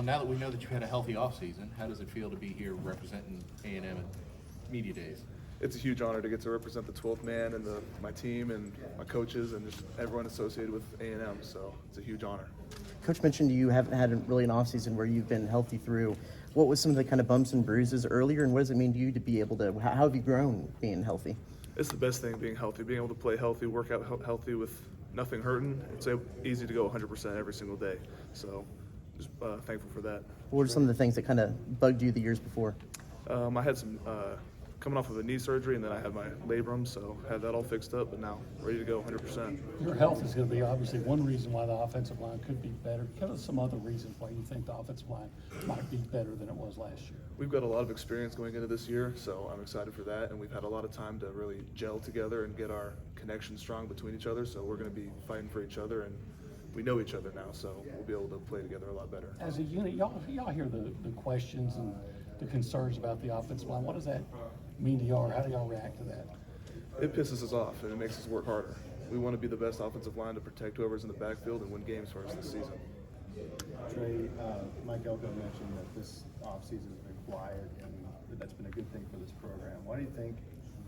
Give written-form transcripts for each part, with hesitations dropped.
now. Now that we know that you had a healthy offseason, how does it feel to be here representing A&M at Media Days? It's a huge honor to get to represent the 12th man and my team and my coaches and just everyone associated with A&M. So it's a huge honor. Coach mentioned you haven't had really an offseason where you've been healthy through. What was some of the kind of bumps and bruises earlier, and what does it mean to you to be able to, how have you grown being healthy? It's the best thing, being healthy, being able to play healthy, work out healthy with nothing hurting. It's easy to go 100% every single day. So just thankful for that. What are some of the things that kind of bugged you the years before? I had some coming off of a knee surgery, and then I had my labrum, so had that all fixed up, but now ready to go 100%. Your health is going to be obviously one reason why the offensive line could be better. Give us some other reasons why you think the offensive line might be better than it was last year. We've got a lot of experience going into this year, so I'm excited for that, and we've had a lot of time to really gel together and get our connection strong between each other, so we're going to be fighting for each other, and we know each other now, so we'll be able to play together a lot better. As a unit, y'all hear the questions and the concerns about the offensive line. What does that mean to y'all, or how do y'all react to that? It pisses us off, and it makes us work harder. We want to be the best offensive line to protect whoever's in the backfield and win games for us this season. Trey, Mike Elko mentioned that this offseason has been quiet, and that's been a good thing for this program. Why do you think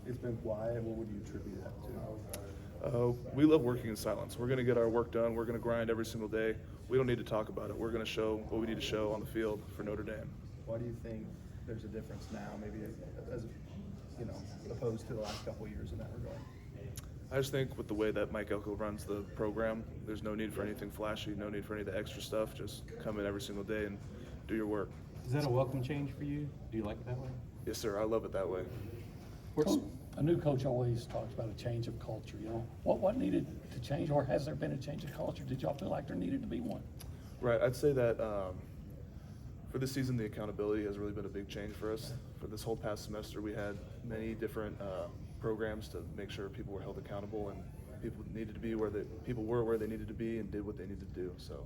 it's been quiet? What would you attribute that to? We love working in silence. We're going to get our work done. We're going to grind every single day. We don't need to talk about it. We're going to show what we need to show on the field for Notre Dame. Why do you think there's a difference now, maybe as opposed to the last couple of years in that regard? I just think with the way that Mike Elko runs the program, there's no need for anything flashy, no need for any of the extra stuff. Just come in every single day and do your work. Is that a welcome change for you? Do you like it that way? Yes, sir. I love it that way. A new coach always talks about a change of culture. What needed to change, or has there been a change of culture? Did y'all feel like there needed to be one? Right. I'd say that for this season, the accountability has really been a big change for us. For this whole past semester, we had many different programs to make sure people were held accountable and people needed to be where they needed to be and did what they needed to do. So,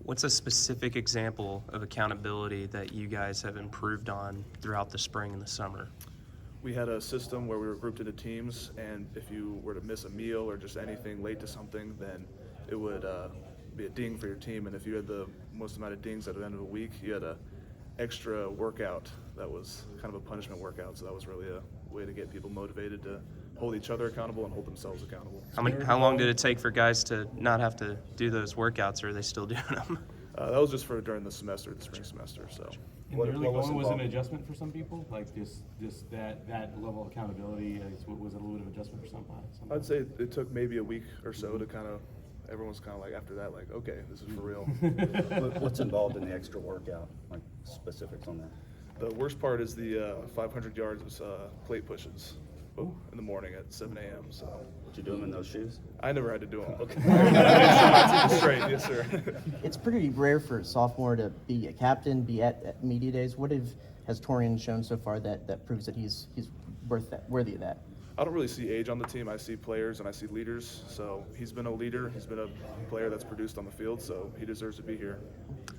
what's a specific example of accountability that you guys have improved on throughout the spring and the summer? We had a system where we were grouped into teams, and if you were to miss a meal or just anything late to something, then it would be a ding for your team. And if you had the most amount of dings at the end of a week, you had a extra workout that was kind of a punishment workout. So that was really a way to get people motivated to hold each other accountable and hold themselves accountable. How long did it take for guys to not have to do those workouts, or are they still doing them? That was just for during the semester, the spring semester. So. In the early going, was it an adjustment for some people? Like just that level of accountability, was it a little bit of adjustment for somebody? I'd say it took maybe a week or so to kind of, everyone's kind of like after that, like, okay, this is for real. What's involved in the extra workout, like specifics on that? The worst part is the 500 yards of plate pushes in the morning at 7 a.m. So. Did you do them in those shoes? I never had to do them. Okay. Straight, yes, sir. It's pretty rare for a sophomore to be a captain, be at Media Days. What has Torian shown so far that proves that he's worthy of that? I don't really see age on the team. I see players and I see leaders. So he's been a leader. He's been a player that's produced on the field. So he deserves to be here.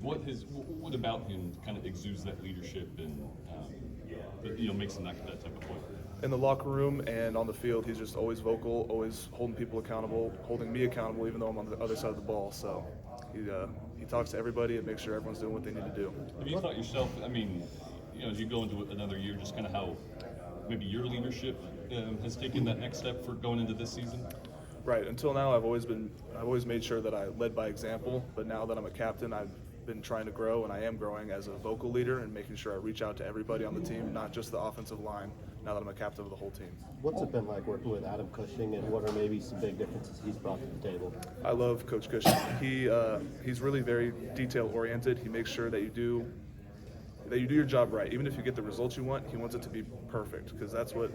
What about him kind of exudes that leadership and makes him that type of player? In the locker room and on the field, he's just always vocal, always holding people accountable, holding me accountable, even though I'm on the other side of the ball. So he talks to everybody and makes sure everyone's doing what they need to do. Have you thought yourself, as you go into another year, just kind of how maybe your leadership has taken that next step for going into this season? Right. Until now, I've always made sure that I led by example. But now that I'm a captain, I've been trying to grow, and I am growing as a vocal leader and making sure I reach out to everybody on the team, not just the offensive line. Now that I'm a captain of the whole team. What's it been like working with Adam Cushing, and what are maybe some big differences he's brought to the table? I love Coach Cushing. He's really very detail oriented. He makes sure that you do your job right. Even if you get the results you want, he wants it to be perfect, because that's what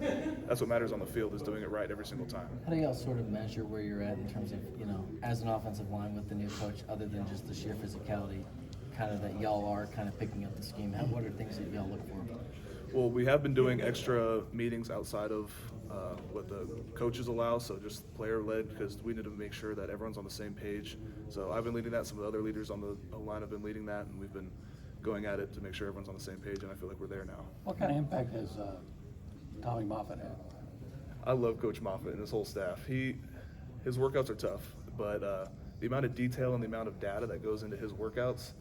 matters on the field, is doing it right every single time. How do y'all sort of measure where you're at in terms of, as an offensive line with the new coach, other than just the sheer physicality, kind of that y'all are kind of picking up the scheme? What are things that y'all look for? Well, we have been doing extra meetings outside of what the coaches allow, so just player-led, because we need to make sure that everyone's on the same page. So I've been leading that. Some of the other leaders on the line have been leading that, and we've been going at it to make sure everyone's on the same page, and I feel like we're there now. What kind of impact has Tommy Moffitt had? I love Coach Moffitt and his whole staff. His workouts are tough, but the amount of detail and the amount of data that goes into his workouts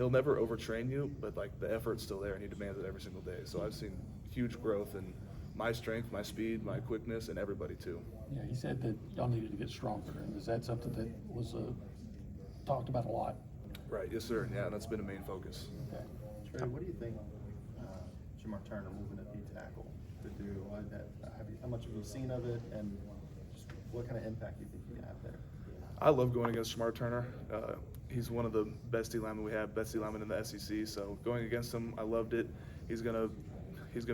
he'll never overtrain you, but like the effort's still there and he demands it every single day. So I've seen huge growth in my strength, my speed, my quickness, and everybody too. Yeah, he said that y'all needed to get stronger, and is that something that was talked about a lot? Right, yes sir, yeah, that's been a main focus. Okay. Trey, what do you think Jamar Turner moving to D-tackle could do? How much have you seen of it, and just what kind of impact do you think he could have there? I love going against Jamar Turner. He's one of the best D linemen we have, best D lineman in the SEC. So going against him, I loved it. He's gonna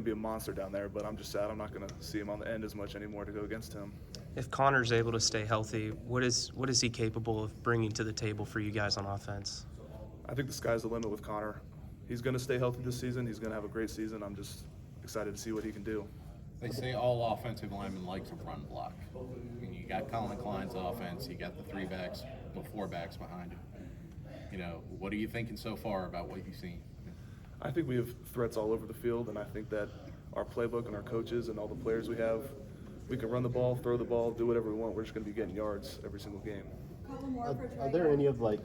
be a monster down there. But I'm just sad I'm not gonna see him on the end as much anymore to go against him. If Connor's able to stay healthy, what is he capable of bringing to the table for you guys on offense? I think the sky's the limit with Connor. He's gonna stay healthy this season. He's gonna have a great season. I'm just excited to see what he can do. They say all offensive linemen likes a run block. I mean, you got Colin Klein's offense, you got the 3 backs, the 4 backs behind him. You know, what are you thinking so far about what you've seen? I think we have threats all over the field, and I think that our playbook and our coaches and all the players we have, we can run the ball, throw the ball, do whatever we want. We're just going to be getting yards every single game. Are there any of like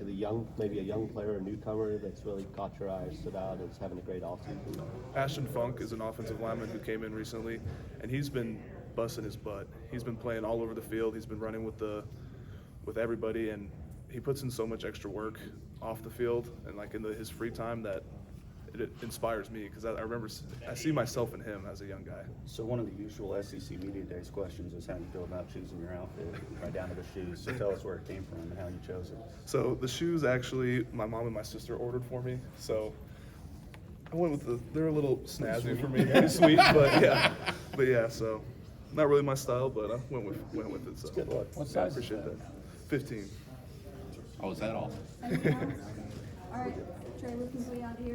maybe a young player, a newcomer that's really caught your eye, stood out as having a great offseason? Ashton Funk is an offensive lineman who came in recently, and he's been busting his butt. He's been playing all over the field. He's been running with everybody, and he puts in so much extra work off the field and like in his free time that it inspires me because I see myself in him as a young guy. So one of the usual SEC Media Days questions is how you feel about choosing your outfit, right down to the shoes. So tell us where it came from and how you chose it. So the shoes actually, my mom and my sister ordered for me. So I went with they're a little snazzy for me, pretty sweet, but yeah. So not really my style, but I went with it. So Good luck. What I size is appreciate that? that. 15. Oh, is that all? All right, Trey, we can go out here.